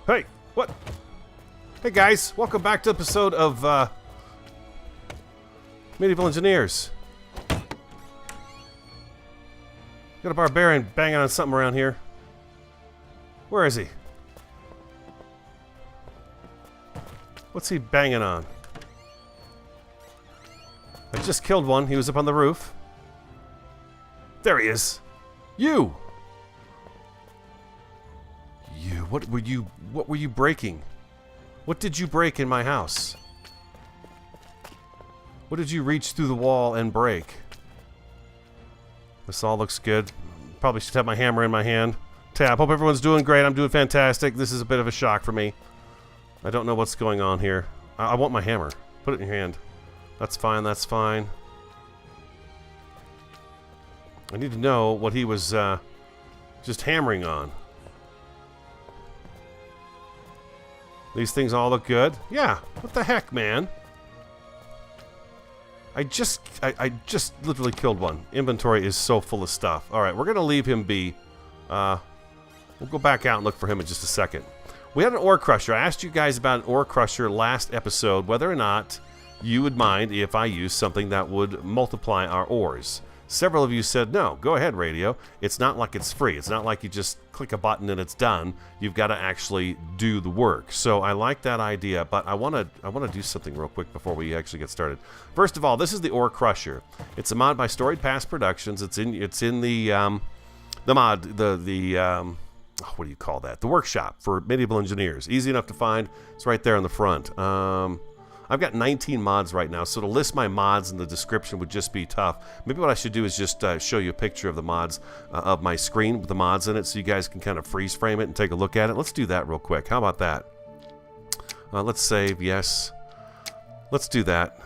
Hey, what? Hey guys, welcome back to the episode of Medieval Engineers. Got a Barbarian banging on something around here. Where is he? What's he banging on? I just killed one. He was up on the roof. There he is. You! What were you breaking? What did you break in my house? What did you reach through the wall and break? This all looks good. Probably should have my hammer in my hand. Tab. Hope everyone's doing great. I'm doing fantastic. This is a bit of a shock for me. I don't know what's going on here. I want my hammer. Put it in your hand. That's fine. That's fine. I need to know what he was just hammering on. These things all look good. Yeah. What the heck, man? I just literally killed one. Inventory is so full of stuff. All right, we're gonna leave him be. We'll go back out and look for him in just a second. We had an ore crusher. I asked you guys about an ore crusher last episode, whether or not you would mind if I used something that would multiply our ores. Several of you said, no, go ahead, Radio. It's not like it's free. It's not like you just click a button and it's done. You've got to actually do the work. So I like that idea, but I want to do something real quick before we actually get started. First of all, this is the Ore Crusher. It's a mod by Storied Past Productions. It's in the mod, what do you call that? The workshop for medieval engineers. Easy enough to find. It's right there on the front. I've got 19 mods right now, so to list my mods in the description would just be tough. Maybe what I should do is just show you a picture of the mods of my screen with the mods in it so you guys can kind of freeze frame it and take a look at it. Let's do that real quick. How about that? Let's save. Yes. Let's do that.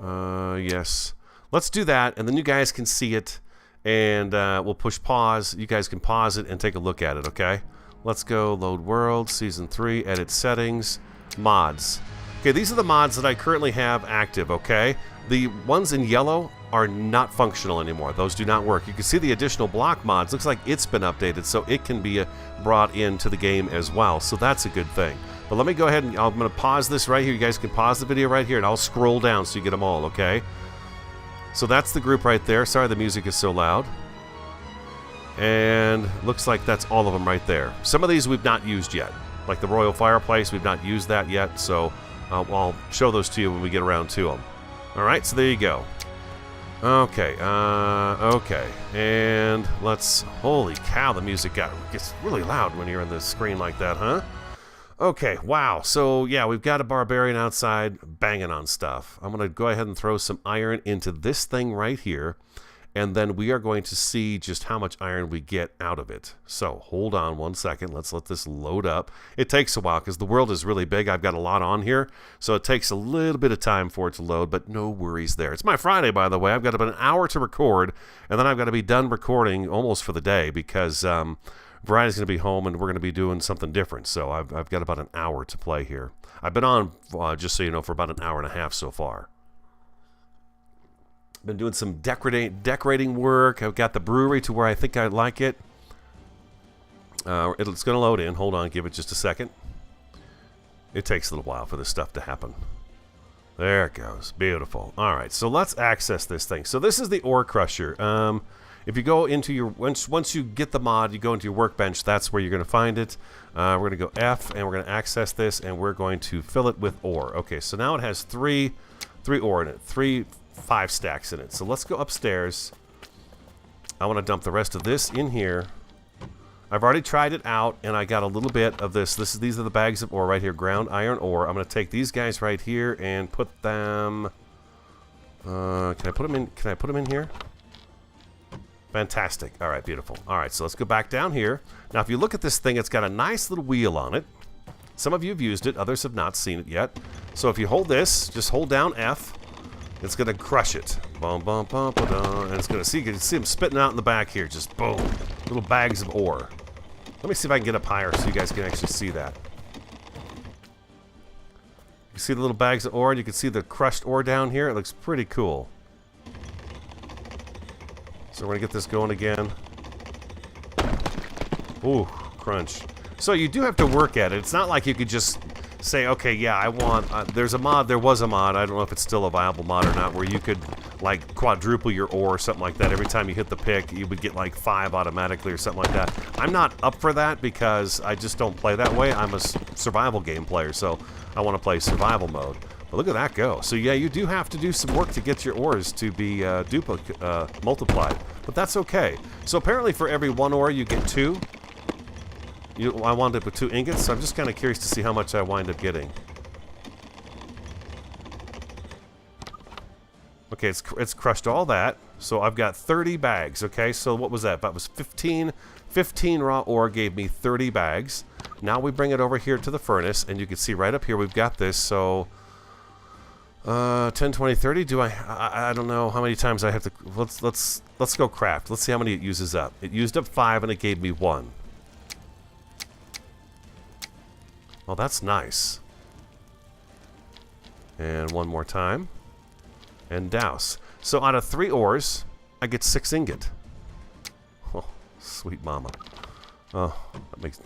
Yes. Let's do that, and then you guys can see it, and we'll push pause. You guys can pause it and take a look at it, okay? Let's go load world, season 3, edit settings, mods. Okay, these are the mods that I currently have active, okay? The ones in yellow are not functional anymore. Those do not work. You can see the additional block mods. Looks like it's been updated, so it can be brought into the game as well. So that's a good thing. But let me go ahead and I'm going to pause this right here. You guys can pause the video right here, and I'll scroll down so you get them all, okay? So that's the group right there. Sorry the music is so loud. And looks like that's all of them right there. Some of these we've not used yet. Like the Royal Fireplace, we've not used that yet, so I'll show those to you when we get around to them. Alright, so there you go. Okay, okay. And let's... Holy cow, the music gets really loud when you're on the screen like that, huh? Okay, wow. So, yeah, we've got a Barbarian outside banging on stuff. I'm going to go ahead and throw some iron into this thing right here. And then we are going to see just how much iron we get out of it. So hold on one second. Let's let this load up. It takes a while because the world is really big. I've got a lot on here. So it takes a little bit of time for it to load, but no worries there. It's my Friday, by the way. I've got about an hour to record, and then I've got to be done recording almost for the day because Brian's going to be home and we're going to be doing something different. So I've got about an hour to play here. I've been on, just so you know, for about an hour and a half so far. Been doing some decorating work. I've got the brewery to where I think I like it. It's going to load in. Hold on, give it just a second. It takes a little while for this stuff to happen. There it goes. Beautiful. All right, so let's access this thing. So this is the Ore Crusher. If you go into your once you get the mod, you go into your workbench. That's where you're going to find it. We're going to go F, and we're going to access this, and we're going to fill it with ore. Okay, so now it has three ore in it. 5 stacks in it. So let's go upstairs. I want to dump the rest of this in here. I've already tried it out, and I got a little bit of this. These are the bags of ore right here, ground iron ore. I'm going to take these guys right here and put them. Can I put them in? Can I put them in here? Fantastic. All right, beautiful. All right, so let's go back down here. Now, if you look at this thing, it's got a nice little wheel on it. Some of you have used it. Others have not seen it yet. So if you hold this, just hold down F. It's going to crush it. Bum, bum, bum, ba, da, and it's going to see, you can see them spitting out in the back here. Just boom. Little bags of ore. Let me see if I can get up higher so you guys can actually see that. You see the little bags of ore, and you can see the crushed ore down here. It looks pretty cool. So we're going to get this going again. Ooh, crunch. So you do have to work at it. It's not like you could just say, okay, yeah, I want, there was a mod, I don't know if it's still a viable mod or not, where you could like quadruple your ore or something like that. Every time you hit the pick, you would get like 5 automatically or something like that. I'm not up for that because I just don't play that way. I'm a survival game player, so I want to play survival mode. But look at that go. So yeah, you do have to do some work to get your ores to be multiplied, but that's okay. So apparently for every 1 ore you get 2. I wound up with 2 ingots, so I'm just kind of curious to see how much I wind up getting. Okay, it's crushed all that, so I've got 30 bags, okay? So what was that? That was 15 raw ore gave me 30 bags. Now we bring it over here to the furnace, and you can see right up here we've got this, so 10, 20, 30, do I don't know how many times I have to, let's go craft. Let's see how many it uses up. It used up 5 and it gave me 1. Oh, that's nice. And one more time. And douse. So out of 3 ores, I get 6 ingot. Oh, sweet mama. Oh, that makes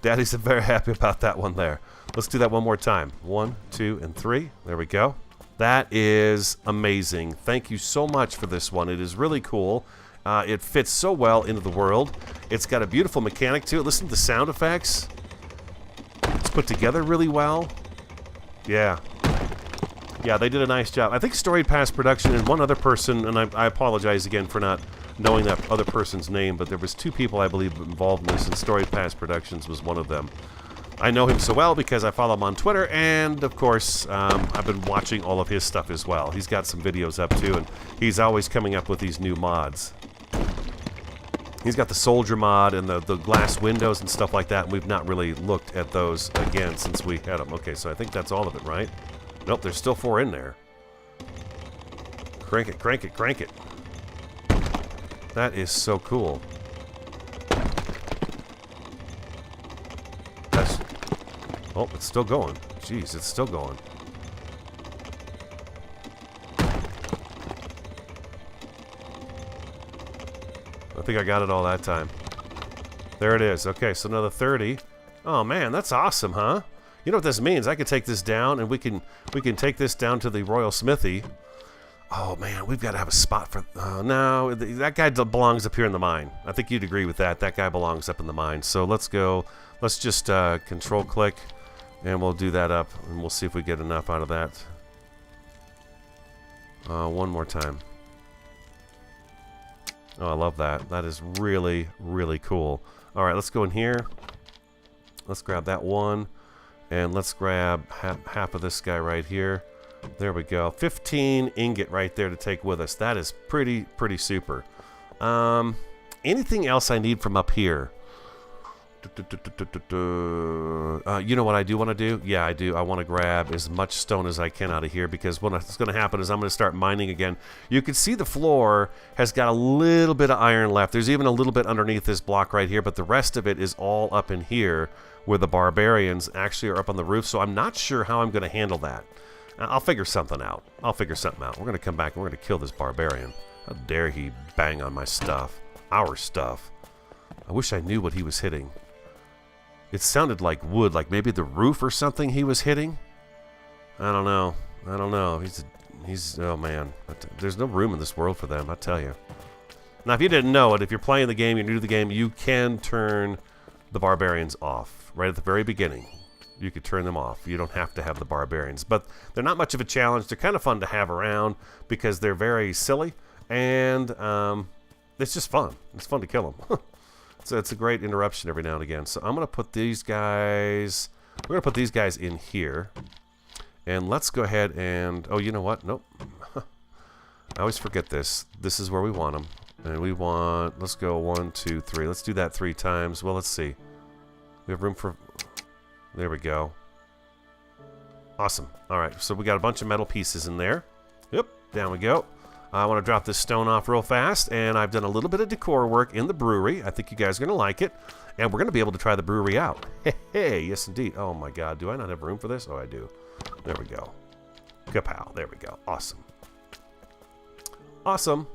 Daddy's very happy about that one there. Let's do that one more time. 1, 2, and 3. There we go. That is amazing. Thank you so much for this one. It is really cool. It fits so well into the world. It's got a beautiful mechanic to it. Listen to the sound effects. It's put together really well. Yeah. Yeah, they did a nice job. I think Storied Past Production and one other person, and I apologize again for not knowing that other person's name, but there was 2 people, I believe, involved in this, and Storied Past Productions was one of them. I know him so well because I follow him on Twitter, and, of course, I've been watching all of his stuff as well. He's got some videos up, too, and he's always coming up with these new mods. He's got the soldier mod and the glass windows and stuff like that, and we've not really looked at those again since we had them. Okay, so I think that's all of it, right? Nope, there's still 4 in there. Crank it, crank it, crank it. That is so cool. That's... Oh, it's still going. Jeez, it's still going. I think I got it all that time. There it is. Okay, so another 30. Oh man, that's awesome, huh? You know what this means? I could take this down, and we can take this down to the Royal Smithy. Oh man, we've got to have a spot for. No, that guy belongs up here in the mine. I think you'd agree with that. That guy belongs up in the mine. So let's go. Let's just control click, and we'll do that up, and we'll see if we get enough out of that. One more time. Oh, I love that. That is really, really cool. All right, let's go in here. Let's grab that one. And let's grab half of this guy right here. There we go. 15 ingot right there to take with us. That is pretty super. Anything else I need from up here? You know what I do want to do? Yeah, I do. I want to grab as much stone as I can out of here, because what's going to happen is I'm going to start mining again. You can see the floor has got a little bit of iron left. There's even a little bit underneath this block right here, but the rest of it is all up in here where the barbarians actually are up on the roof, so I'm not sure how I'm going to handle that. I'll figure something out. We're going to come back and we're going to kill this barbarian. How dare he bang on my stuff. Our stuff. I wish I knew what he was hitting. It sounded like wood, like maybe the roof or something he was hitting. I don't know. He's oh man. There's no room in this world for them, I tell you. Now, if you didn't know it, if you're playing the game, you're new to the game, you can turn the barbarians off right at the very beginning. You could turn them off. You don't have to have the barbarians, but they're not much of a challenge. They're kind of fun to have around because they're very silly, and it's just fun. It's fun to kill them. So it's a great interruption every now and again. So I'm going to put these guys... We're going to put these guys in here. And let's go ahead and... Oh, you know what? Nope. I always forget this. This is where we want them. And we want... Let's go 1, 2, 3. Let's do that 3 times. Well, let's see. We have room for... There we go. Awesome. All right. So we got a bunch of metal pieces in there. Yep. Down we go. I want to drop this stone off real fast, and I've done a little bit of decor work in the brewery. I think you guys are going to like it, and we're going to be able to try the brewery out. Hey, yes indeed. Oh my god, do I not have room for this? Oh, I do. There we go. Kapow. There we go. Awesome. Awesome.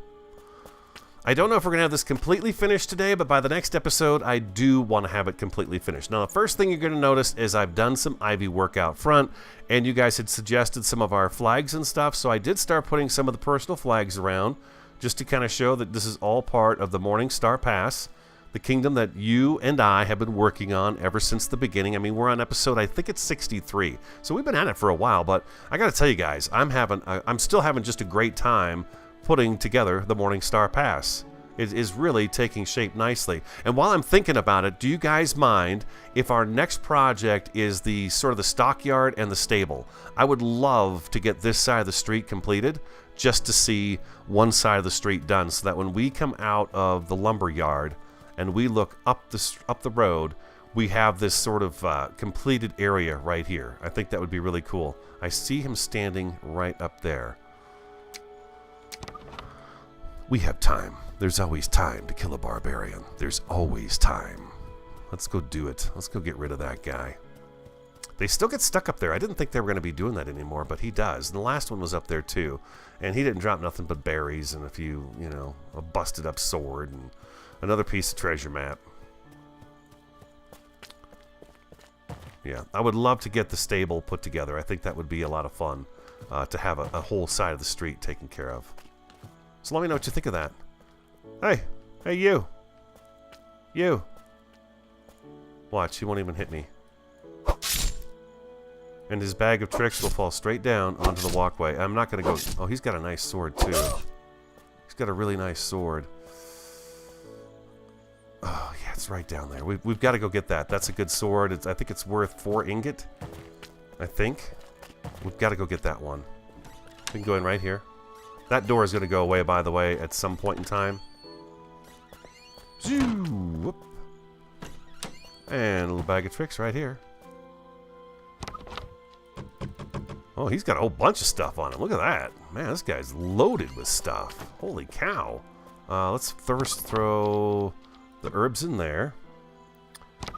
I don't know if we're going to have this completely finished today, but by the next episode, I do want to have it completely finished. Now, the first thing you're going to notice is I've done some ivy work out front, and you guys had suggested some of our flags and stuff, so I did start putting some of the personal flags around just to kind of show that this is all part of the Morning Star Pass, the kingdom that you and I have been working on ever since the beginning. I mean, we're on episode, I think it's 63, so we've been at it for a while, but I got to tell you guys, I'm still having just a great time putting together the Morning Star Pass. It is really taking shape nicely. And while I'm thinking about it, do you guys mind if our next project is the sort of the stockyard and the stable? I would love to get this side of the street completed just to see one side of the street done, so that when we come out of the lumber yard and we look up the road, we have this sort of completed area right here. I think that would be really cool. I see him standing right up there. We have time. There's always time to kill a barbarian. There's always time. Let's go do it. Let's go get rid of that guy. They still get stuck up there. I didn't think they were going to be doing that anymore, but he does. And the last one was up there too. And he didn't drop nothing but berries and a few, you know, a busted up sword and another piece of treasure map. Yeah, I would love to get the stable put together. I think that would be a lot of fun to have a whole side of the street taken care of. So let me know what you think of that. Hey, hey you. You. Watch, he won't even hit me. And his bag of tricks will fall straight down onto the walkway. I'm not going to go... Oh, he's got a nice sword too. He's got a really nice sword. Oh, yeah, it's right down there. We've got to go get that. That's a good sword. I think it's worth 4 ingot. I think. We've got to go get that one. We can go in right here. That door is going to go away, by the way, at some point in time. Zoo! Whoop. And a little bag of tricks right here. Oh, he's got a whole bunch of stuff on him. Look at that. Man, this guy's loaded with stuff. Holy cow. Let's first throw the herbs in there.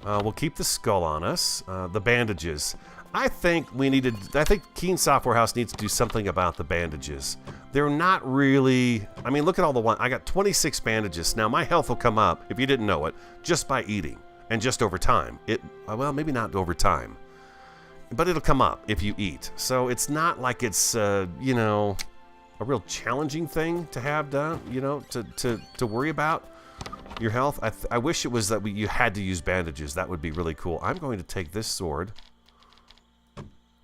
We'll keep the skull on us. The bandages. I think Keen Software House needs to do something about the bandages. They're not really... I mean, look at all the one. I got 26 bandages. Now, my health will come up, if you didn't know it, just by eating. And just over time. Well, maybe not over time. But it'll come up if you eat. So it's not like it's, you know, a real challenging thing to have done, you know, to worry about your health. I wish it was that you had to use bandages. That would be really cool. I'm going to take this sword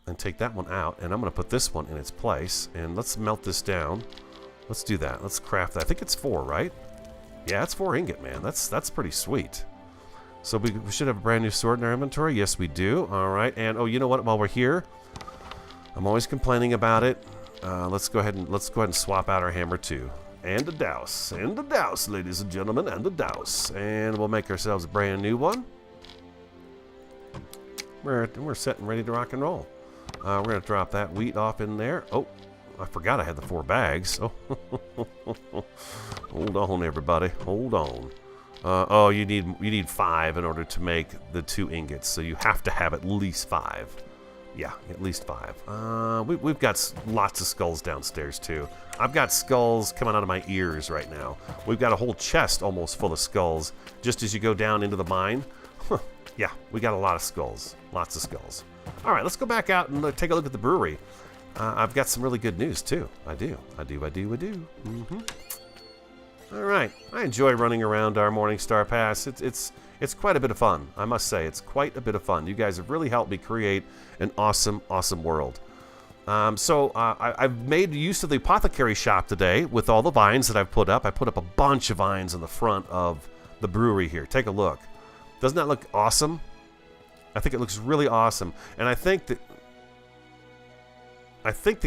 and take that one out, and I'm going to put this one in its place, and let's melt this down. Let's do that. Let's craft that. I think it's 4, right? Yeah, it's 4 ingot, man. That's pretty sweet. So we should have a brand new sword in our inventory. Yes, we do. All right, and oh, you know what? While we're here, I'm always complaining about it. Let's go ahead and swap out our hammer too, and a douse, ladies and gentlemen, and a douse, and we'll make ourselves a brand new one. We're set and ready to rock and roll. We're going to drop that wheat off in there. Oh, I forgot I had the 4 bags. Oh, hold on, everybody. Hold on. Oh, you need 5 in order to make the 2 ingots. So you have to have at least 5. Yeah, at least 5. We've got lots of skulls downstairs too. I've got skulls coming out of my ears right now. We've got a whole chest almost full of skulls. Just as you go down into the mine. Huh. Yeah, we got a lot of skulls. Lots of skulls. All right, let's go back out and take a look at the brewery. I've got some really good news, too. I do. Mm-hmm. All right. I enjoy running around our Morning Star Pass. It's quite a bit of fun, I must say. It's quite a bit of fun. You guys have really helped me create an awesome, awesome world. I've made use of the apothecary shop today with all the vines that I've put up. I put up a bunch of vines in the front of the brewery here. Take a look. Doesn't that look awesome? I think it looks really awesome. And I think the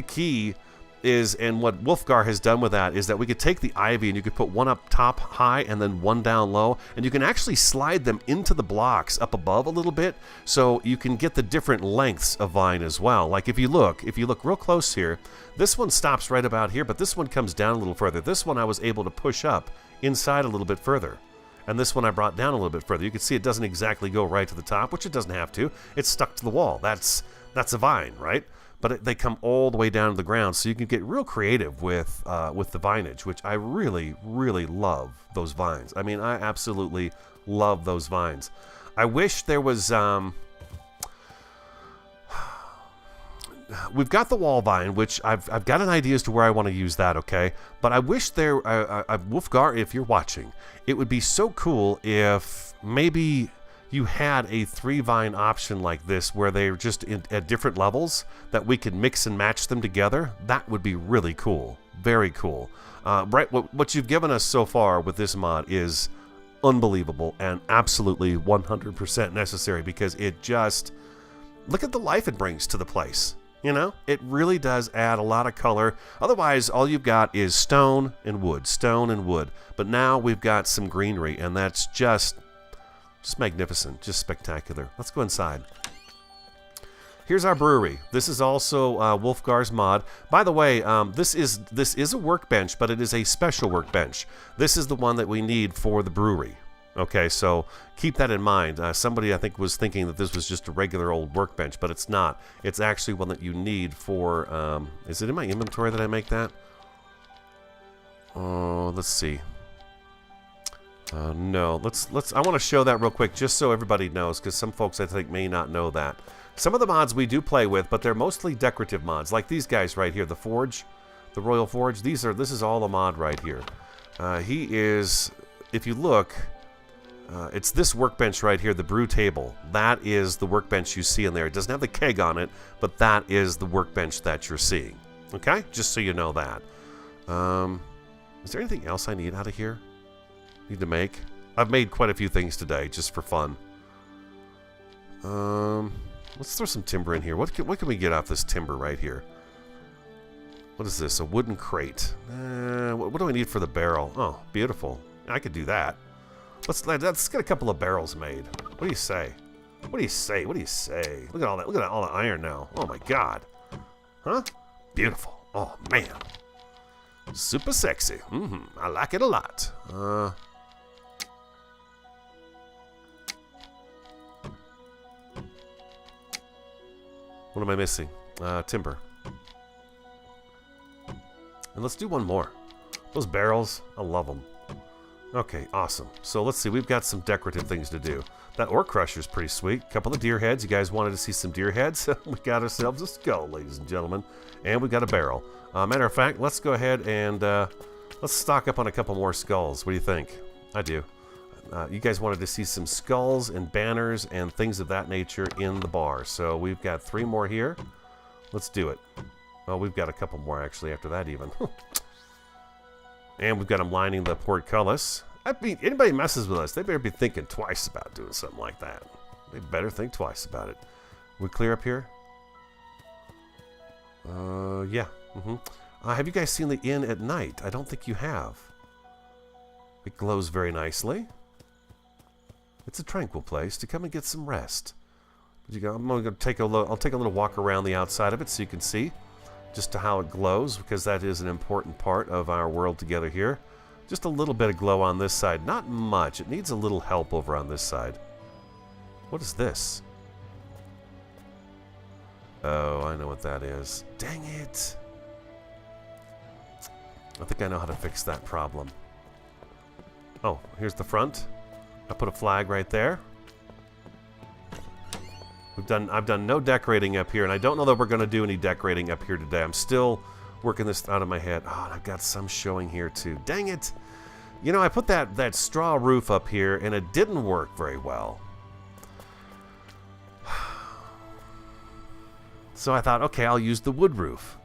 key is, and what Wolfgar has done with that, is that we could take the ivy and you could put one up top high and then one down low, and you can actually slide them into the blocks up above a little bit, so you can get the different lengths of vine as well. Like if you look real close here, this one stops right about here, but this one comes down a little further. This one I was able to push up inside a little bit further. And this one I brought down a little bit further. You can see it doesn't exactly go right to the top, which it doesn't have to. It's stuck to the wall. That's a vine, right? but they come all the way down to the ground, so you can get real creative with the vinage, which I really, really love those vines. I mean, I absolutely love those vines. I wish there was... we've got the wall vine, which I've got an idea as to where I want to use that, okay? But I wish there... Wolfgar, if you're watching, it would be so cool if maybe you had a 3-vine option like this where they're just at different levels that we could mix and match them together. That would be really cool. Very cool. Right, what you've given us so far with this mod is unbelievable and absolutely 100% necessary, because it just... Look at the life it brings to the place. You know, it really does add a lot of color. Otherwise, all you've got is stone and wood, stone and wood. But now we've got some greenery, and that's just magnificent, just spectacular. Let's go inside. Here's our brewery. This is also Wolfgar's mod. By the way, this is a workbench, but it is a special workbench. This is the one that we need for the brewery. Okay, so keep that in mind. Somebody, I think, was thinking that this was just a regular old workbench, but it's not. It's actually one that you need for... is it in my inventory that I make that? Oh, let's see. No, I want to show that real quick, just so everybody knows, because some folks, I think, may not know that. Some of the mods we do play with, but they're mostly decorative mods, like these guys right here, the Forge, the Royal Forge. This is all a mod right here. He is, if you look... it's this workbench right here, the brew table. That is the workbench you see in there. It doesn't have the keg on it, but that is the workbench that you're seeing. Okay? Just so you know that. Is there anything else I need out of here? Need to make? I've made quite a few things today, just for fun. Let's throw some timber in here. What can we get off this timber right here? What is this? A wooden crate. What do I need for the barrel? Oh, beautiful. I could do that. Let's get a couple of barrels made. What do you say? What do you say? What do you say? Look at all that. Look at all the iron now. Oh my god. Huh? Beautiful. Oh man. Super sexy. I like it a lot. What am I missing? Timber. And let's do one more. Those barrels, I love them. Okay, awesome. So let's see, we've got some decorative things to do. That ore crusher is pretty sweet. Couple of deer heads. You guys wanted to see some deer heads? We got ourselves a skull, ladies and gentlemen. And we got a barrel. Matter of fact, let's go ahead and let's stock up on a couple more skulls. What do you think? I do. You guys wanted to see some skulls and banners and things of that nature in the bar. So we've got 3 more here. Let's do it. Well, we've got a couple more actually after that even. And we've got them lining the portcullis. I mean, anybody messes with us, they better be thinking twice about doing something like that. They better think twice about it. We clear up here? Yeah. Have you guys seen the inn at night? I don't think you have. It glows very nicely. It's a tranquil place to come and get some rest. I'm going to take a look. I'll take a little walk around the outside of it so you can see just to how it glows, because that is an important part of our world together here. Just a little bit of glow on this side. Not much. It needs a little help over on this side. What is this? Oh, I know what that is. Dang it. I think I know how to fix that problem. Oh, here's the front. I put a flag right there. I've done no decorating up here, and I don't know that we're going to do any decorating up here today. I'm still working this out of my head. Oh, and I've got some showing here too. Dang it! You know, I put that straw roof up here, and it didn't work very well. So I thought, okay, I'll use the wood roof.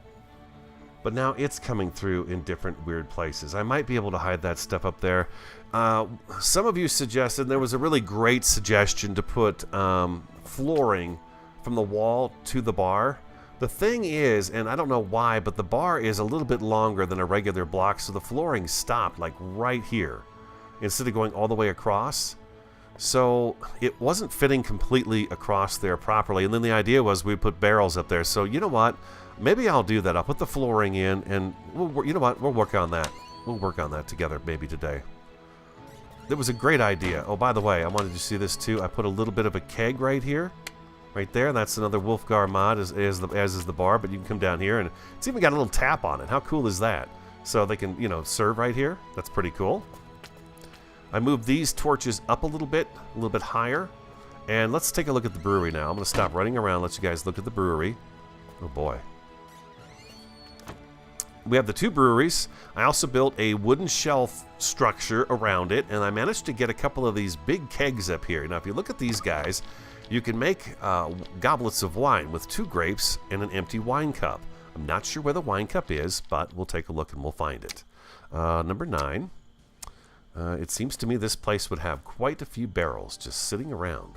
But now it's coming through in different weird places. I might be able to hide that stuff up there. Some of you suggested, there was a really great suggestion to put flooring from the wall to the bar. The thing is, and I don't know why, but the bar is a little bit longer than a regular block, so the flooring stopped like right here instead of going all the way across. So it wasn't fitting completely across there properly, and then the idea was we put barrels up there. So you know what? Maybe I'll do that. I'll put the flooring in, and you know what? We'll work on that. We'll work on that together maybe today. That was a great idea. Oh, by the way, I wanted you to see this too. I put a little bit of a keg right here. right there. That's another Wolfgar mod, as is the bar, but you can come down here, and it's even got a little tap on it. How cool is that? So they can, you know, serve right here. That's pretty cool. I moved these torches up a little bit higher. And let's take a look at the brewery now. I'm going to stop running around, let you guys look at the brewery. Oh boy. We have the 2 breweries. I also built a wooden shelf structure around it, and I managed to get a couple of these big kegs up here. Now, if you look at these guys, you can make goblets of wine with 2 grapes and an empty wine cup. I'm not sure where the wine cup is, but we'll take a look and we'll find it. Number 9. It seems to me this place would have quite a few barrels just sitting around.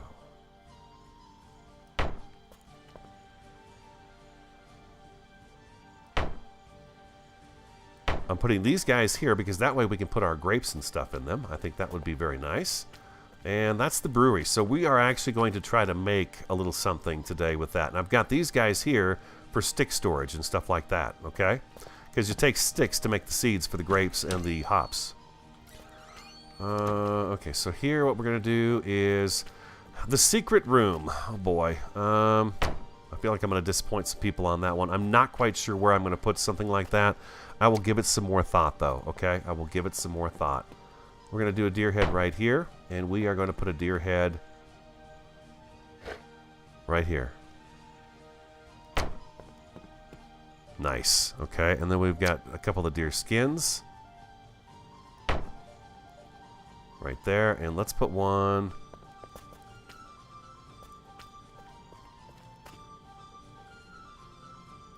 I'm putting these guys here because that way we can put our grapes and stuff in them. I think that would be very nice. And that's the brewery. So we are actually going to try to make a little something today with that. And I've got these guys here for stick storage and stuff like that, okay? Because you take sticks to make the seeds for the grapes and the hops. Okay, so here what we're going to do is the secret room. Oh boy. I feel like I'm going to disappoint some people on that one. I'm not quite sure where I'm going to put something like that. I will give it some more thought, though, okay? I will give it some more thought. We're going to do a deer head right here, and we are going to put a deer head right here. Nice, okay? And then we've got a couple of deer skins right there, and let's put one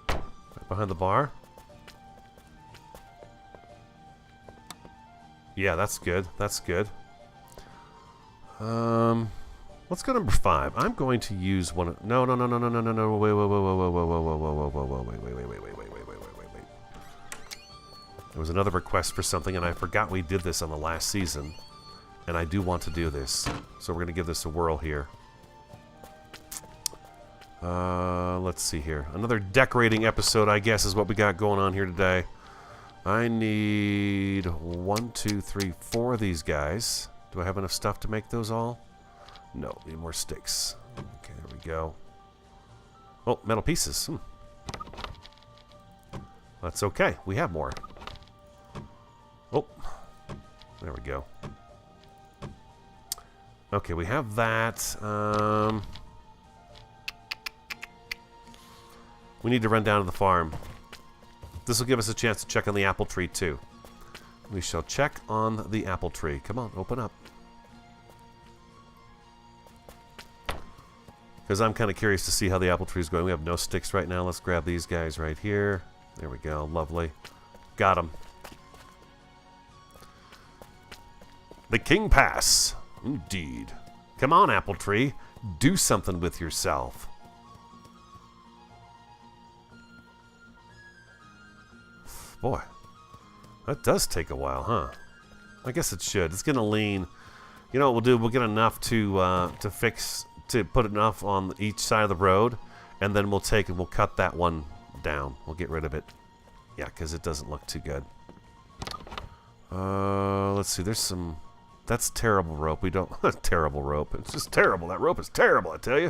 right behind the bar. Yeah, that's good. That's good. Let's go number 5. I'm going to use one. No. Wait. There was another request for something, and I forgot we did this on the last season, and I do want to do this, so we're going to give this a whirl here. Let's see here. Another decorating episode, I guess, is what we got going on here today. I need 1, 2, 3, 4 of these guys. Do I have enough stuff to make those all? No, need more sticks. Okay, there we go. Oh, metal pieces. That's okay. We have more. Oh, there we go. Okay, we have that. We need to run down to the farm. This will give us a chance to check on the apple tree, too. We shall check on the apple tree. Come on, open up. Because I'm kind of curious to see how the apple tree is going. We have no sticks right now. Let's grab these guys right here. There we go. Lovely. Got them. The King Pass. Indeed. Come on, apple tree. Do something with yourself. Boy, that does take a while, huh? I guess it should. It's gonna lean. You know what we'll do? We'll get enough to put enough on each side of the road, and then we'll take and we'll cut that one down. We'll get rid of it. Yeah, because it doesn't look too good. Let's see. There's some. That's terrible rope. We don't. Terrible rope. It's just terrible. That rope is terrible. I tell you.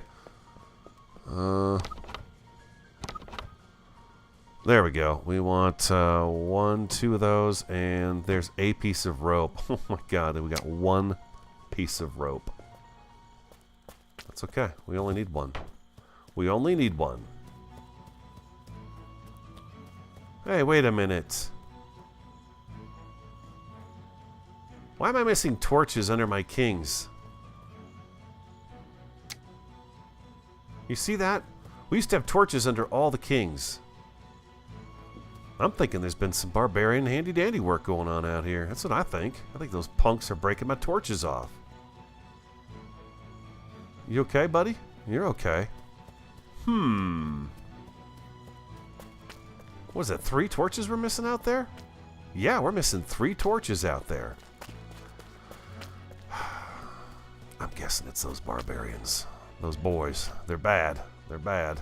There we go. We want 1, 2 of those, and there's a piece of rope. Oh my god, we got 1 piece of rope. That's okay. We only need 1. We only need 1. Hey, wait a minute. Why am I missing torches under my kings? You see that? We used to have torches under all the kings. I'm thinking there's been some barbarian handy-dandy work going on out here. That's what I think. I think those punks are breaking my torches off. You okay, buddy? You're okay. What is it, 3 torches we're missing out there? Yeah, we're missing 3 torches out there. I'm guessing it's those barbarians. Those boys. They're bad. They're bad.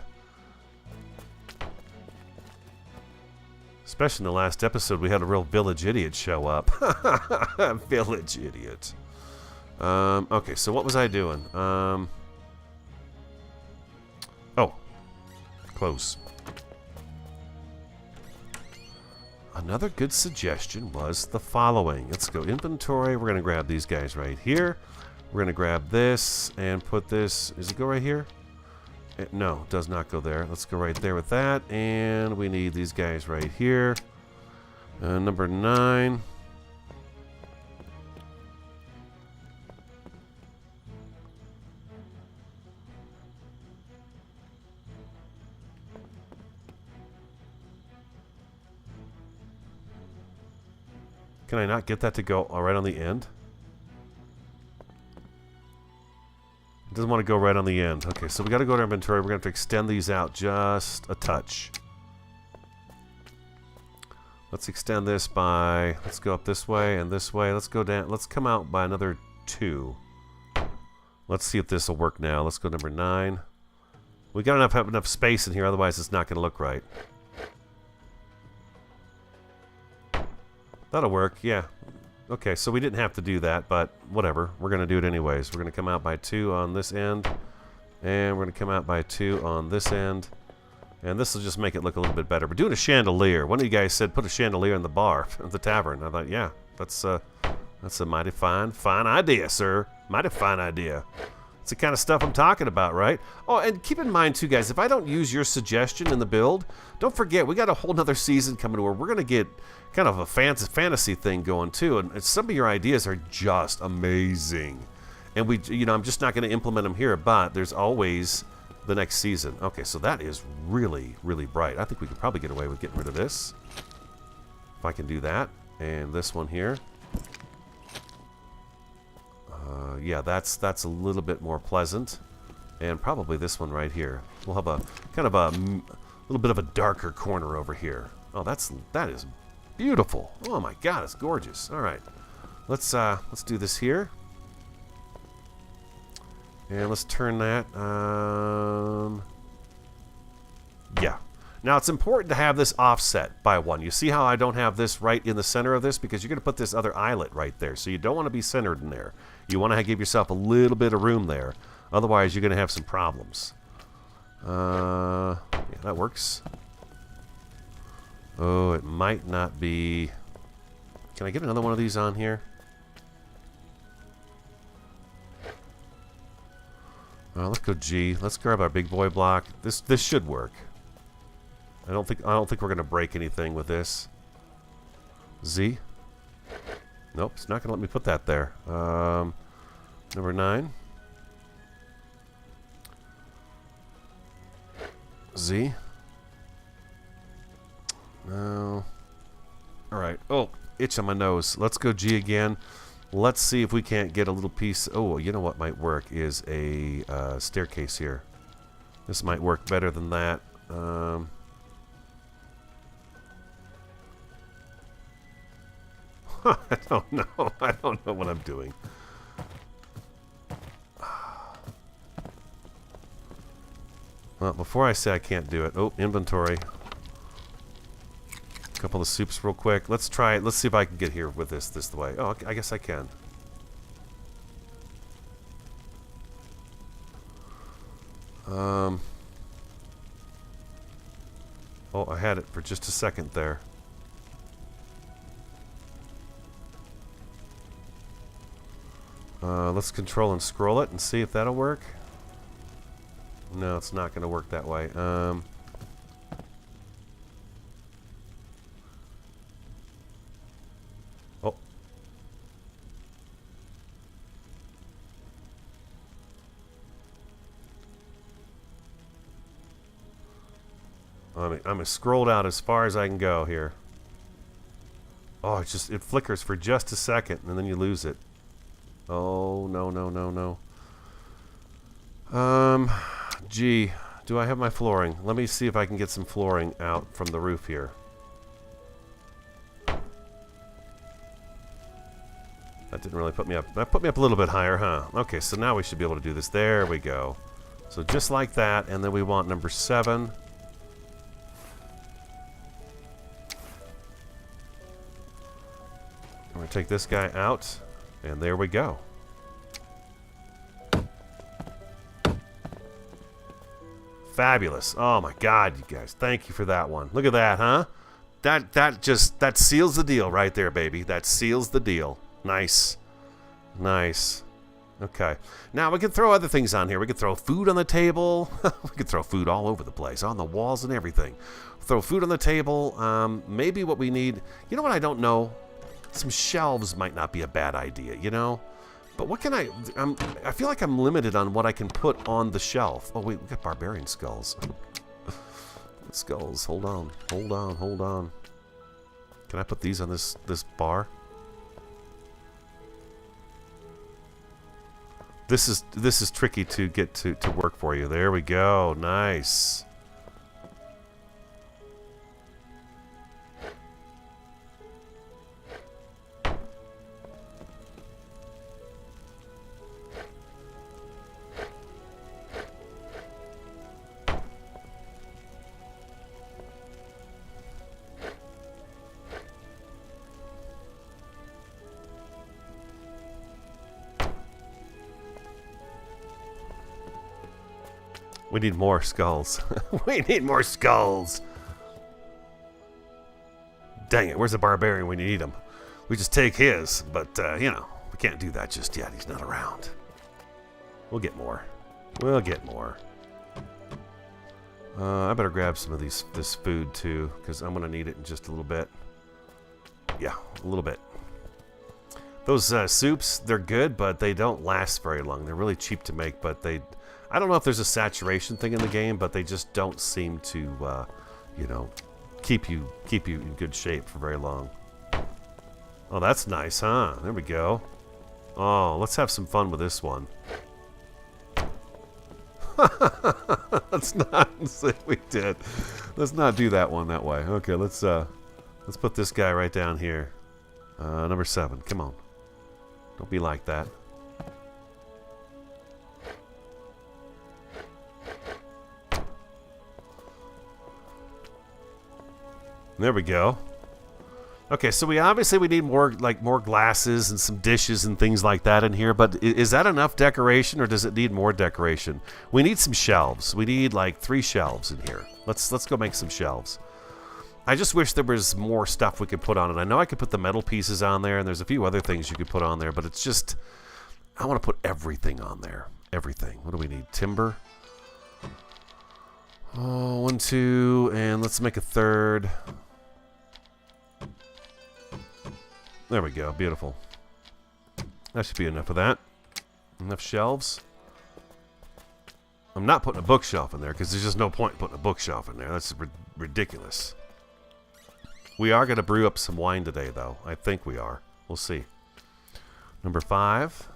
Especially in the last episode, we had a real village idiot show up. Village idiot. Okay, so what was I doing? close. Another good suggestion was the following. Let's go inventory. We're going to grab these guys right here. We're going to grab this and put this. Does it go right here? No, it does not go there. Let's go right there with that. And we need these guys right here. Number 9. Can I not get that to go right on the end? It doesn't want to go right on the end. Okay, so we got to go to our inventory. We're going to have to extend these out just a touch. Let's extend this by... Let's go up this way and this way. Let's go down. Let's come out by another 2. Let's see if this will work now. Let's go number 9. We got to have enough space in here, otherwise it's not going to look right. That'll work, yeah. Okay, so we didn't have to do that, but whatever. We're going to do it anyways. We're going to come out by 2 on this end. And we're going to come out by 2 on this end. And this will just make it look a little bit better. We're doing a chandelier. One of you guys said put a chandelier in the bar, at the tavern. I thought, yeah, that's a mighty fine idea, sir. Mighty fine idea. It's the kind of stuff I'm talking about, right? Oh, and keep in mind, too, guys, if I don't use your suggestion in the build, don't forget, we got a whole nother season coming where we're going to get kind of a fantasy thing going, too. And some of your ideas are just amazing. And I'm just not going to implement them here, but there's always the next season. Okay, so that is really, really bright. I think we could probably get away with getting rid of this. If I can do that. And this one here. Yeah, that's a little bit more pleasant. And probably this one right here. We'll have a kind of a little bit of a darker corner over here. Oh, that is beautiful. Oh my God, it's gorgeous. All right, let's do this here. And let's turn that. Yeah. Now, it's important to have this offset by 1. You see how I don't have this right in the center of this? Because you're going to put this other eyelet right there. So you don't want to be centered in there. You want to give yourself a little bit of room there. Otherwise, you're going to have some problems. Yeah, that works. Oh, it might not be... Can I get another one of these on here? Let's go G. Let's grab our big boy block. This should work. I don't think we're gonna break anything with this. Z. Nope, it's not gonna let me put that there. Number 9. Z. No. All right. Oh, itch on my nose. Let's go G again. Let's see if we can't get a little piece. Oh, you know what might work is a staircase here. This might work better than that. I don't know. I don't know what I'm doing. Well, before I say I can't do it. Oh, inventory. A couple of soups real quick. Let's try it. Let's see if I can get here with this the way. Oh, I guess I can. Oh, I had it for just a second there. Let's control and scroll it and see if that'll work. No, it's not going to work that way. Oh. I'm scrolled out as far as I can go here. Oh, it flickers for just a second and then you lose it. Oh, no, no, no, no. Gee, do I have my flooring? Let me see if I can get some flooring out from the roof here. That didn't really put me up. That put me up a little bit higher, huh? Okay, so now we should be able to do this. There we go. So just like that, and then we want number 7. I'm going to take this guy out, and there we go. Fabulous. Oh my God, you guys. Thank you for that one. Look at that, huh? That seals the deal right there, baby. That seals the deal. Nice. Nice. Okay. Now we can throw other things on here. We can throw food on the table. We can throw food all over the place, on the walls and everything. Throw food on the table. Maybe what we need. You know what I don't know? Some shelves might not be a bad idea, you know? But what can I feel like I'm limited on what I can put on the shelf. Oh, wait, we got barbarian skulls. Skulls. Hold on. Hold on. Hold on. Can I put these on this bar? This is tricky to get to work for you. There we go. Nice. We need more skulls. We need more skulls. Dang it, where's the barbarian when you need him? We just take his, but, you know, we can't do that just yet. He's not around. We'll get more. We'll get more. I better grab some of this food, too, because I'm going to need it in just a little bit. Yeah, a little bit. Those soups, they're good, but they don't last very long. They're really cheap to make, but they... I don't know if there's a saturation thing in the game, but they just don't seem to, you know, keep you in good shape for very long. Oh, that's nice, huh? There we go. Oh, let's have some fun with this one. Let's not say we did. Let's not do that one that way. Okay, let's put this guy right down here. Number 7. Come on. Don't be like that. There we go. Okay, so we need more glasses and some dishes and things like that in here, but is that enough decoration or does it need more decoration? We need some shelves. We need like 3 shelves in here. Let's go make some shelves. I just wish there was more stuff we could put on it. I know I could put the metal pieces on there and there's a few other things you could put on there, but it's just I want to put everything on there. Everything. What do we need? Timber. Oh, 1, 2, and let's make a 3rd. There we go. Beautiful. That should be enough of that. Enough shelves. I'm not putting a bookshelf in there because there's just no point in putting a bookshelf in there. That's ridiculous. We are going to brew up some wine today, though. I think we are. We'll see. Number 5.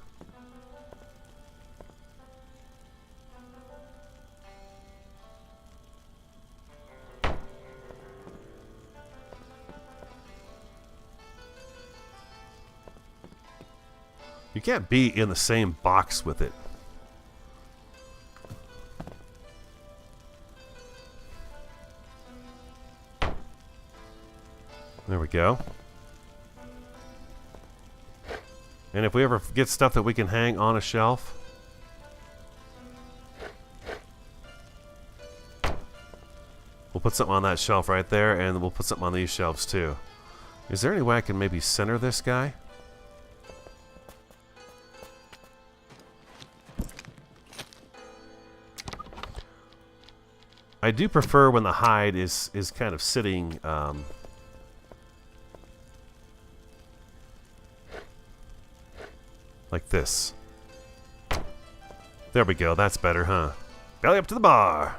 You can't be in the same box with it. There we go. And if we ever get stuff that we can hang on a shelf, we'll put something on that shelf right there, and we'll put something on these shelves too. Is there any way I can maybe center this guy? I do prefer when the hide is kind of sitting like this. There we go. That's better, huh? Belly up to the bar.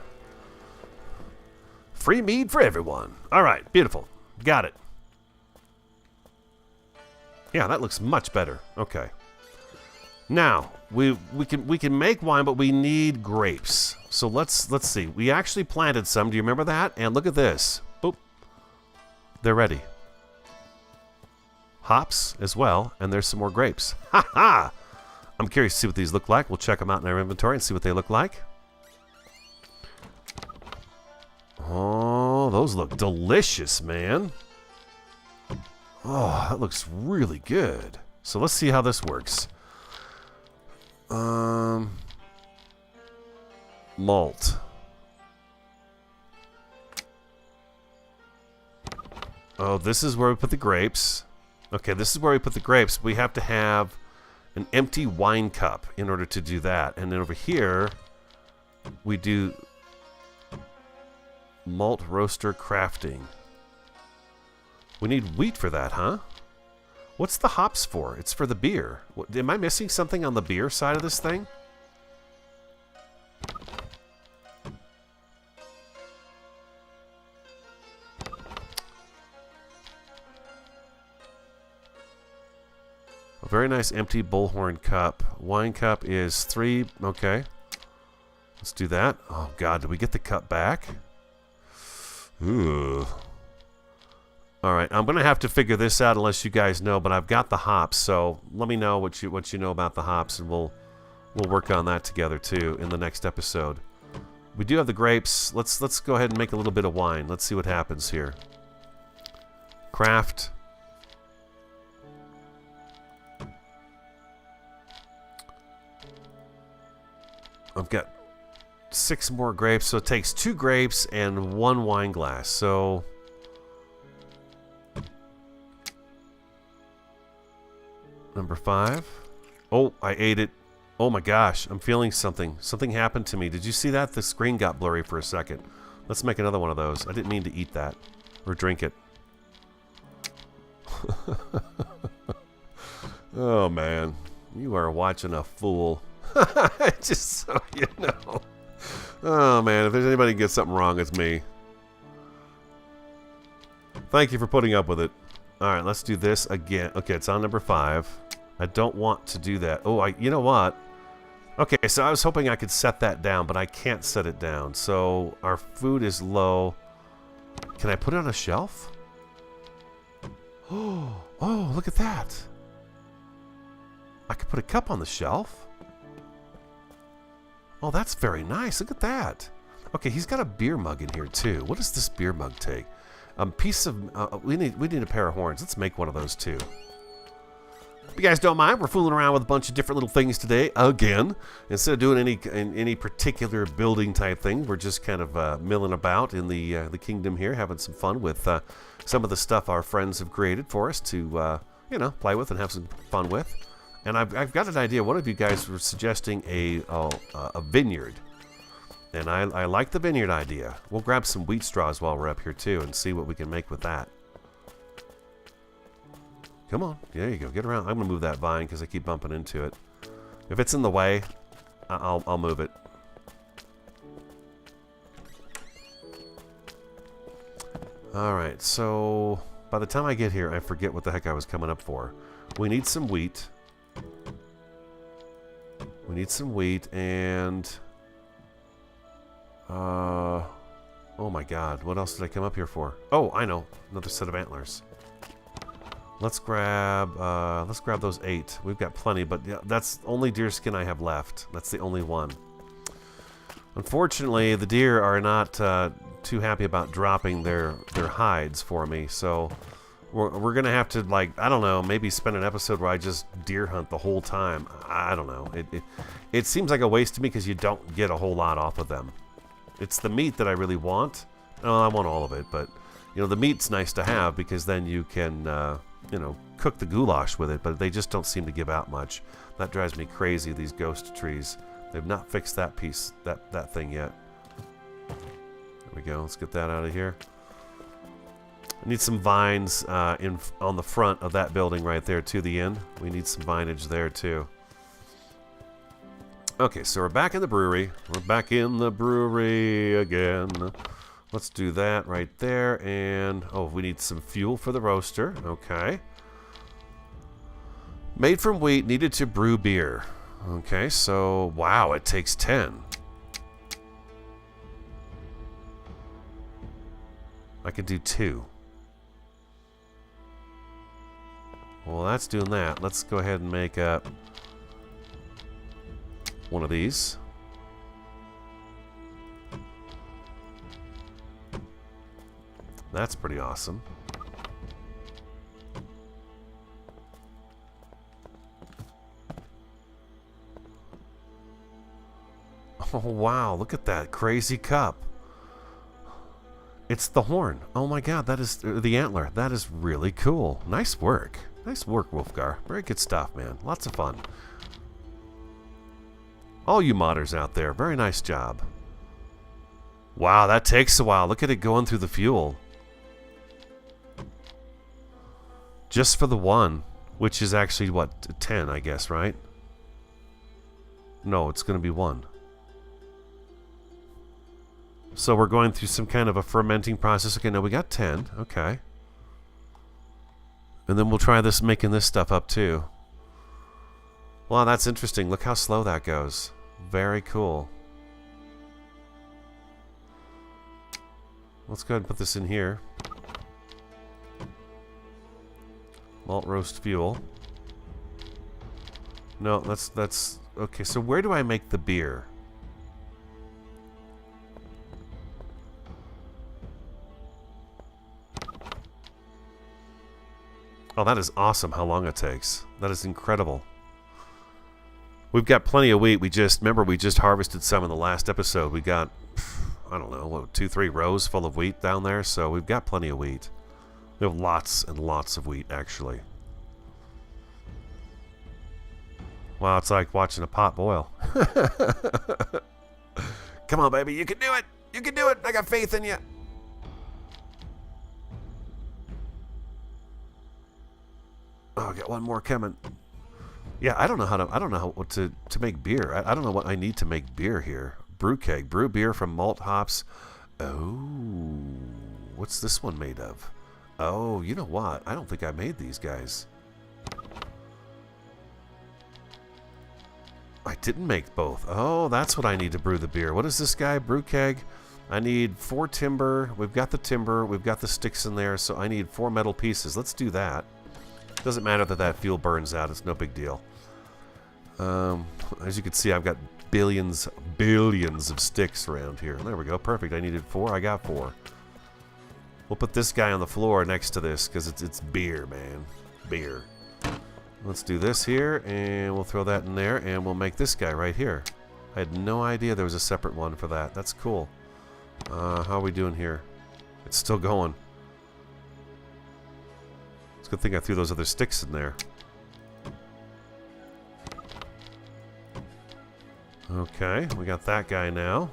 Free mead for everyone. All right, beautiful. Got it. Yeah, that looks much better. Okay. Now we can make wine, but we need grapes. So let's see. We actually planted some. Do you remember that? And look at this. Boop. They're ready. Hops as well, and there's some more grapes. Ha ha! I'm curious to see what these look like. We'll check them out in our inventory and see what they look like. Oh, those look delicious, man. Oh, that looks really good. So let's see how this works. Malt. Oh, this is where we put the grapes. Okay, this is where we put the grapes. We have to have an empty wine cup in order to do that. And then over here, we do malt roaster crafting. We need wheat for that, huh? What's the hops for? It's for the beer. Am I missing something on the beer side of this thing? A very nice empty bullhorn cup. Wine cup is 3. Okay. Let's do that. Oh, God. Did we get the cup back? Ooh. All right. I'm going to have to figure this out unless you guys know, but I've got the hops, so let me know what you know about the hops, and we'll work on that together, too, in the next episode. We do have the grapes. Let's go ahead and make a little bit of wine. Let's see what happens here. Craft. I've got 6 more grapes, so it takes 2 grapes and 1 wine glass. So number 5. Oh, I ate it. Oh my gosh, I'm feeling something. Something happened to me. Did you see that? The screen got blurry for a second. Let's make another one of those. I didn't mean to eat that or drink it. Oh man, you are watching a fool. Just so you know. Oh man, if there's anybody who gets something wrong, it's me. Thank you for putting up with it. Alright, let's do this again. Okay, it's on number 5. I don't want to do that. Oh, you know what? Okay, so I was hoping I could set that down, but I can't set it down. So our food is low. Can I put it on a shelf? Oh, look at that. I could put a cup on the shelf. Oh, that's very nice. Look at that. Okay, he's got a beer mug in here too. What does this beer mug take? Piece of we need a pair of horns. Let's make one of those too. If you guys don't mind, we're fooling around with a bunch of different little things today again. Instead of doing any particular building type thing, we're just kind of milling about in the kingdom here, having some fun with some of the stuff our friends have created for us to you know, play with and have some fun with. And I've got an idea. One of you guys were suggesting a vineyard. And I like the vineyard idea. We'll grab some wheat straws while we're up here too and see what we can make with that. Come on. There you go. Get around. I'm going to move that vine because I keep bumping into it. If it's in the way, I'll move it. Alright, so by the time I get here, I forget what the heck I was coming up for. We need some wheat. We need some wheat and... oh my god, what else did I come up here for? Oh, I know. Another set of antlers. Let's grab those 8. We've got plenty, but yeah, that's the only deer skin I have left. That's the only one. Unfortunately, the deer are not too happy about dropping their hides for me, so we're gonna have to, like, I don't know, maybe spend an episode where I just deer hunt the whole time. I don't know. It seems like a waste to me because you don't get a whole lot off of them. It's the meat that I really want. Oh, I want all of it, but you know, the meat's nice to have because then you can you know, cook the goulash with it, but they just don't seem to give out much. That drives me crazy, these ghost trees. They've not fixed that piece, that thing yet. There we go. Let's get that out of here. I need some vines on the front of that building right there to the end. We need some vinage there too. Okay, so we're back in the brewery. We're back in the brewery again. Let's do that right there. And, oh, we need some fuel for the roaster. Okay. Made from wheat, needed to brew beer. Okay, so, wow, it takes 10. I could do 2. Well, that's doing that. Let's go ahead and make up one of these. That's pretty awesome. Oh wow, look at that crazy cup. It's the horn. Oh my god, that is the antler. That is really cool. Nice work. Nice work, Wolfgar. Very good stuff, man. Lots of fun. All you modders out there, very nice job. Wow, that takes a while. Look at it going through the fuel. Just for the one, which is actually, what, 10, I guess, right? No, it's going to be 1. So we're going through some kind of a fermenting process. Okay, now we got 10. Okay. And then we'll try this, making this stuff up too. Wow, that's interesting. Look how slow that goes. Very cool. Let's go ahead and put this in here. Malt roast fuel. No, that's okay. So where do I make the beer? Oh, that is awesome how long it takes. That is incredible. We've got plenty of wheat. We just harvested some in the last episode. We got, I don't know, what, 2-3 rows full of wheat down there. So we've got plenty of wheat. We have lots and lots of wheat, actually. Wow, it's like watching a pot boil. Come on, baby. You can do it. You can do it. I got faith in you. Oh, I got one more coming. Yeah, I don't know what to make beer. I don't know what I need to make beer here. Brew keg. Brew beer from malt hops. Oh, what's this one made of? Oh, you know what? I don't think I made these guys. I didn't make both. Oh, that's what I need to brew the beer. What is this guy? Brew keg. I need 4 timber. We've got the timber. We've got the sticks in there. So I need 4 metal pieces. Let's do that. Doesn't matter that fuel burns out. It's no big deal. As you can see, I've got billions of sticks around here. There we go. Perfect. I needed 4. I got 4. We'll put this guy on the floor next to this because it's beer, man. Beer. Let's do this here, and we'll throw that in there, and we'll make this guy right here. I had no idea there was a separate one for that. That's cool. How are we doing here? It's still going. It's a good thing I threw those other sticks in there. Okay, we got that guy now.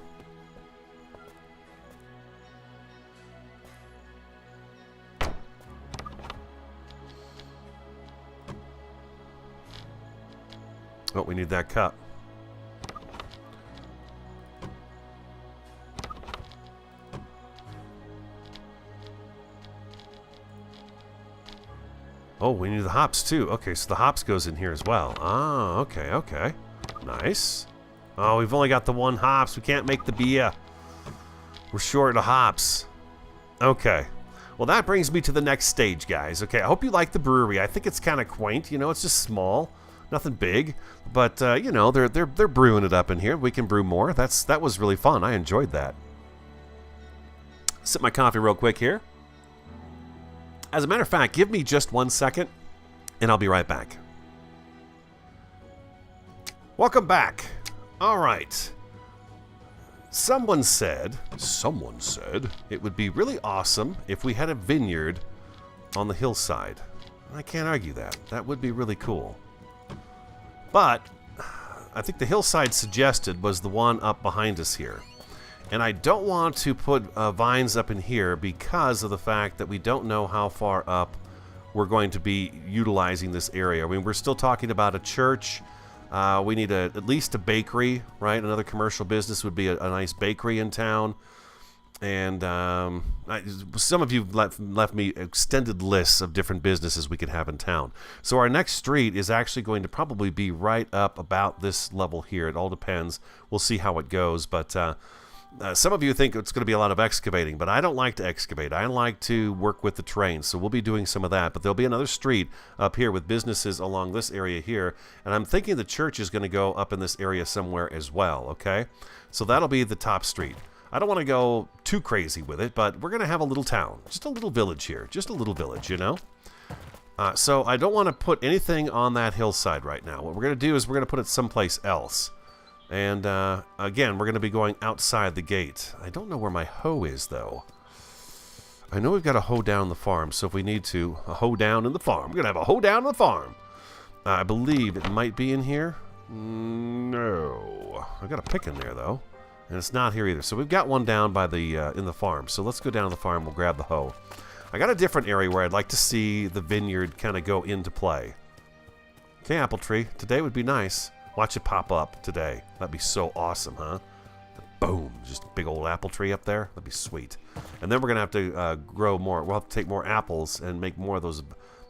Oh, we need that cup. Oh, we need the hops too. Okay, so the hops goes in here as well. Ah, okay, okay. Nice. Oh, we've only got the 1 hops. We can't make the beer. We're short of hops. Okay. Well, that brings me to the next stage, guys. Okay, I hope you like the brewery. I think it's kind of quaint. You know, it's just small. Nothing big. But, you know, they're brewing it up in here. We can brew more. That was really fun. I enjoyed that. Sip my coffee real quick here. As a matter of fact, give me just 1 second, and I'll be right back. Welcome back. All right. Someone said it would be really awesome if we had a vineyard on the hillside. I can't argue that. That would be really cool. But I think the hillside suggested was the one up behind us here. And I don't want to put vines up in here because of the fact that we don't know how far up we're going to be utilizing this area. I mean, we're still talking about a church. We need at least a bakery, right? Another commercial business would be a nice bakery in town. And some of you left me extended lists of different businesses we could have in town. So our next street is actually going to probably be right up about this level here. It all depends. We'll see how it goes. But some of you think it's going to be a lot of excavating, but I don't like to excavate. I like to work with the terrain, so we'll be doing some of that. But there'll be another street up here with businesses along this area here, and I'm thinking the church is going to go up in this area somewhere as well, okay? So that'll be the top street. I don't want to go too crazy with it, but we're going to have a little town, just a little village here, just a little village, you know? So I don't want to put anything on that hillside right now. What we're going to do is we're going to put it someplace else. And again, we're going to be going outside the gate. I don't know where my hoe is, though. I know we've got a hoe down the farm, so if we need to, a hoe down in the farm. We're going to have a hoe down in the farm. I believe it might be in here. No. I've got a pick in there, though. And it's not here either. So we've got one down by the in the farm. So let's go down to the farm. We'll grab the hoe. I got a different area where I'd like to see the vineyard kind of go into play. Okay, apple tree. Today would be nice. Watch it pop up today. That'd be so awesome, huh? Boom. Just a big old apple tree up there. That'd be sweet. And then we're going to have to grow more. We'll have to take more apples and make more of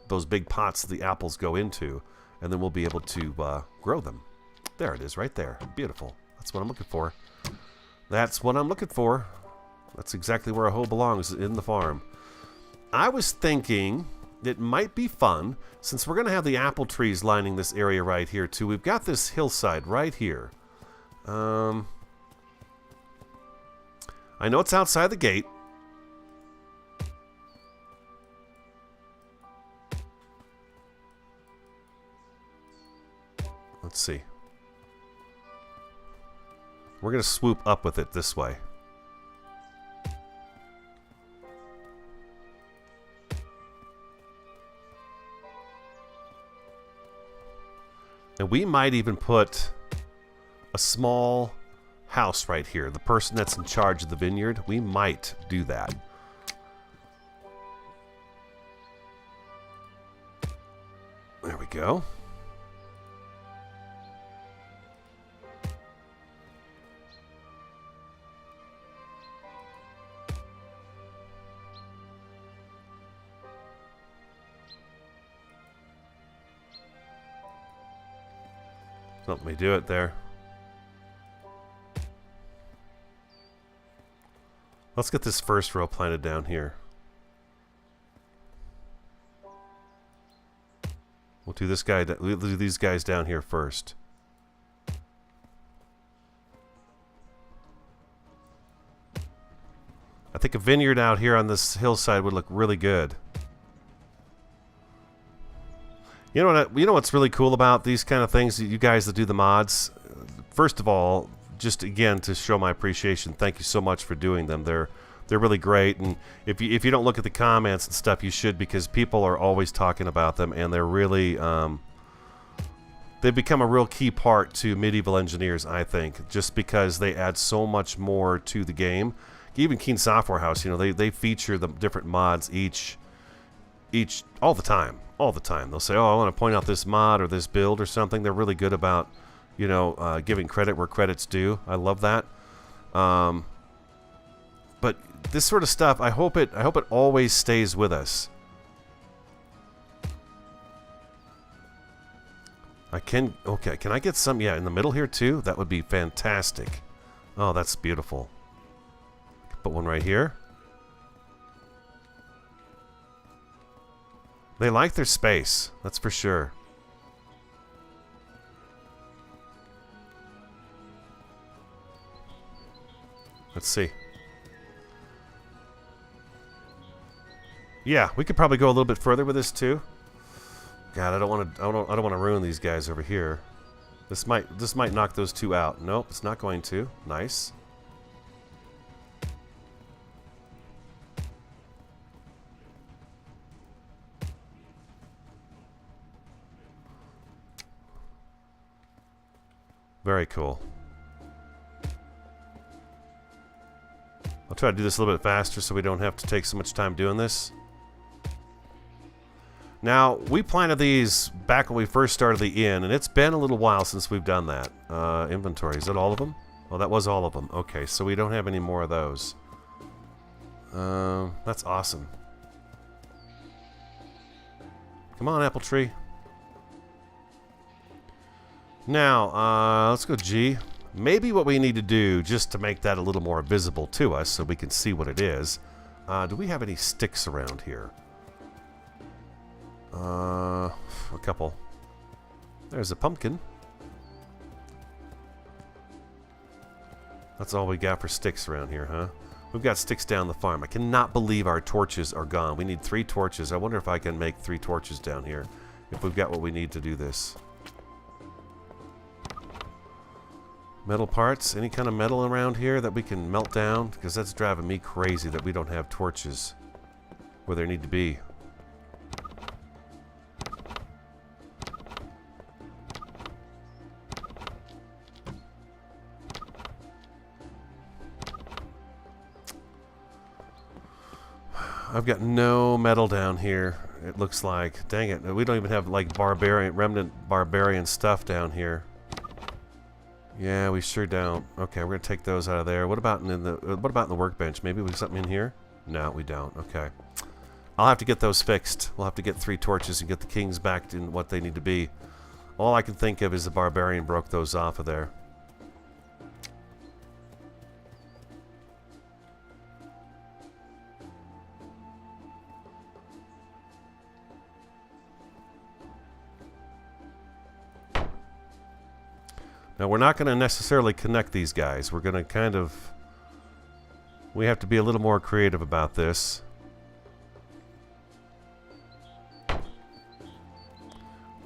those big pots the apples go into. And then we'll be able to grow them. There it is right there. Beautiful. That's what I'm looking for. That's what I'm looking for. That's exactly where a hoe belongs, in the farm. I was thinking it might be fun, since we're going to have the apple trees lining this area right here too. We've got this hillside right here. I know it's outside the gate. Let's see. We're going to swoop up with it this way. And we might even put a small house right here. The person that's in charge of the vineyard, we might do that. There we go. Let me do it there. Let's get this first row planted down here. We'll do this guy. We'll do these guys down here first. I think a vineyard out here on this hillside would look really good. You know what's really cool about these kind of things, you guys that do the mods? First of all, just again to show my appreciation, thank you so much for doing them. They're really great, and if you don't look at the comments and stuff, you should, because people are always talking about them, and they're really they've become a real key part to Medieval Engineers, I think, just because they add so much more to the game. Even Keen Software House, you know, they feature the different mods each all the time. All the time. They'll say, oh, I want to point out this mod or this build or something. They're really good about, you know, giving credit where credit's due. I love that. But this sort of stuff, I hope it always stays with us. Can I get some, in the middle here too? That would be fantastic. Oh, that's beautiful. Put one right here. They like their space, that's for sure. Let's see. Yeah, we could probably go a little bit further with this too. God, I don't want to ruin these guys over here. This might knock those two out. Nope, it's not going to. Nice. Very cool. I'll try to do this a little bit faster so we don't have to take so much time doing this. Now, we planted these back when we first started the inn, and it's been a little while since we've done that. Inventory, is that all of them? Oh, that was all of them. Okay, so we don't have any more of those. That's awesome. Come on, apple tree. Now, let's go G. Maybe what we need to do, just to make that a little more visible to us so we can see what it is. Do we have any sticks around here? A couple. There's a pumpkin. That's all we got for sticks around here, huh? We've got sticks down the farm. I cannot believe our torches are gone. We need 3 torches. I wonder if I can make 3 torches down here, if we've got what we need to do this. Metal parts, any kind of metal around here that we can melt down? Because that's driving me crazy that we don't have torches. where they need to be. I've got no metal down here, it looks like. Dang it, we don't even have like remnant barbarian stuff down here. Yeah, we sure don't. Okay, we're gonna take those out of there. What about in the workbench? Maybe we have something in here? No, we don't. Okay. I'll have to get those fixed. We'll have to get 3 torches and get the kings back in what they need to be. All I can think of is the barbarian broke those off of there. Now, we're not going to necessarily connect these guys. We're going to kind of... We have to be a little more creative about this. We're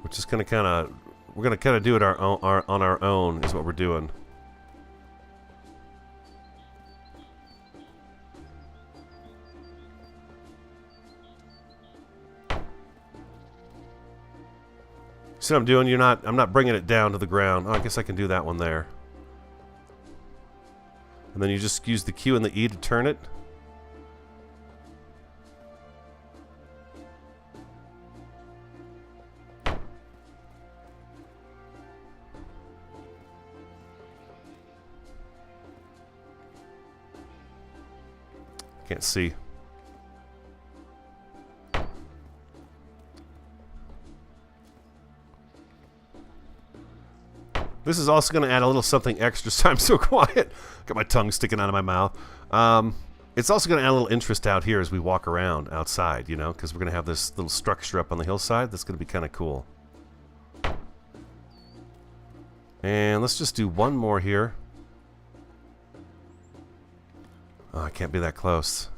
just going to kind of... We're going to kind of do it on our own, is what we're doing. See what I'm doing? I'm not bringing it down to the ground. Oh, I guess I can do that one there. And then you just use the Q and the E to turn it. Can't see. This is also going to add a little something extra, so I'm so quiet. Got my tongue sticking out of my mouth. It's also going to add a little interest out here as we walk around outside, you know, because we're going to have this little structure up on the hillside. That's going to be kind of cool. And let's just do one more here. Oh, I can't be that close.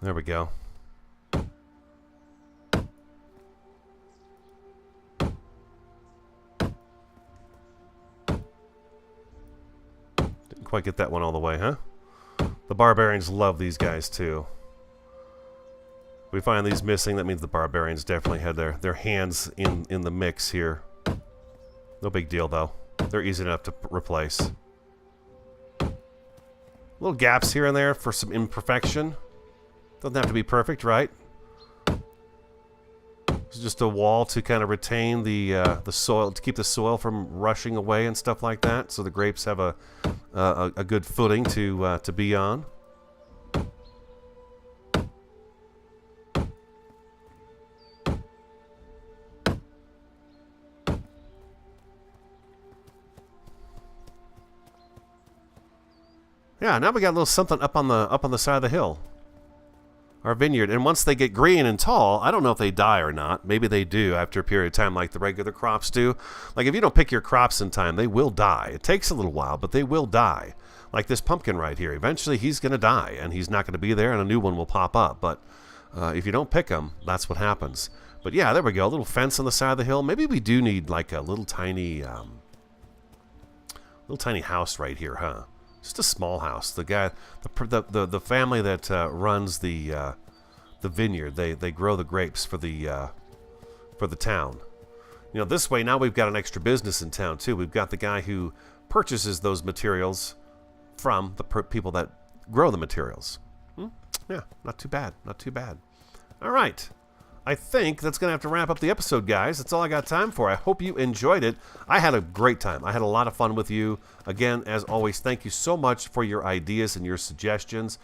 There we go. Didn't quite get that one all the way, huh? The barbarians love these guys too. If we find these missing, that means the barbarians definitely had their hands in the mix here. No big deal though. They're easy enough to replace. Little gaps here and there for some imperfection. Doesn't have to be perfect, right? It's just a wall to kind of retain the soil, to keep the soil from rushing away and stuff like that, so the grapes have a good footing to be on. Yeah, now we got a little something up on the side of the hill. Our vineyard. And once they get green and tall, I don't know if they die or not. Maybe they do after a period of time like the regular crops do. Like if you don't pick your crops in time, they will die. It takes a little while, but they will die. Like this pumpkin right here. Eventually he's going to die and he's not going to be there and a new one will pop up. But if you don't pick them, that's what happens. But yeah, there we go. A little fence on the side of the hill. Maybe we do need like a little tiny house right here, huh? Just a small house. The guy, the family that runs the vineyard, they grow the grapes for the town. You know, this way now we've got an extra business in town too. We've got the guy who purchases those materials from the people that grow the materials. Yeah, not too bad. Not too bad. All right. I think that's going to have to wrap up the episode, guys. That's all I got time for. I hope you enjoyed it. I had a great time. I had a lot of fun with you. Again, as always, thank you so much for your ideas and your suggestions.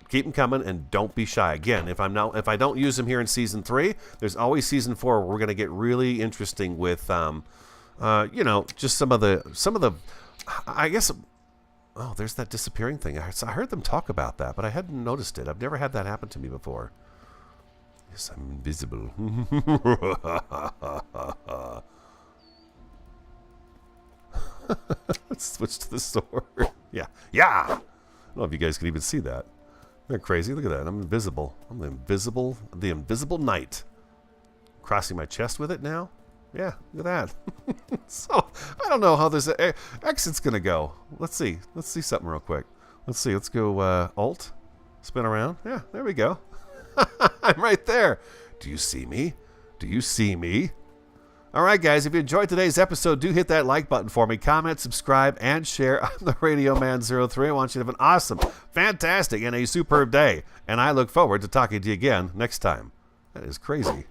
Keep them coming and don't be shy. Again, if I don't use them here in Season 3, there's always Season 4 where we're going to get really interesting with, you know, just some of the, I guess, oh, there's that disappearing thing. I heard them talk about that, but I hadn't noticed it. I've never had that happen to me before. Yes, I'm invisible. Let's switch to the sword. Yeah. I don't know if you guys can even see that. They're crazy. Look at that. I'm invisible. I'm the invisible knight. Crossing my chest with it now? Yeah, look at that. So, I don't know how this exit's going to go. Let's see. Let's see something real quick. Let's see. Let's go Alt. Spin around. Yeah, there we go. I'm right there. Do you see me? Do you see me? All right, guys. If you enjoyed today's episode, do hit that like button for me. Comment, subscribe, and share. I'm the Radio Man 03. I want you to have an awesome, fantastic, and a superb day. And I look forward to talking to you again next time. That is crazy.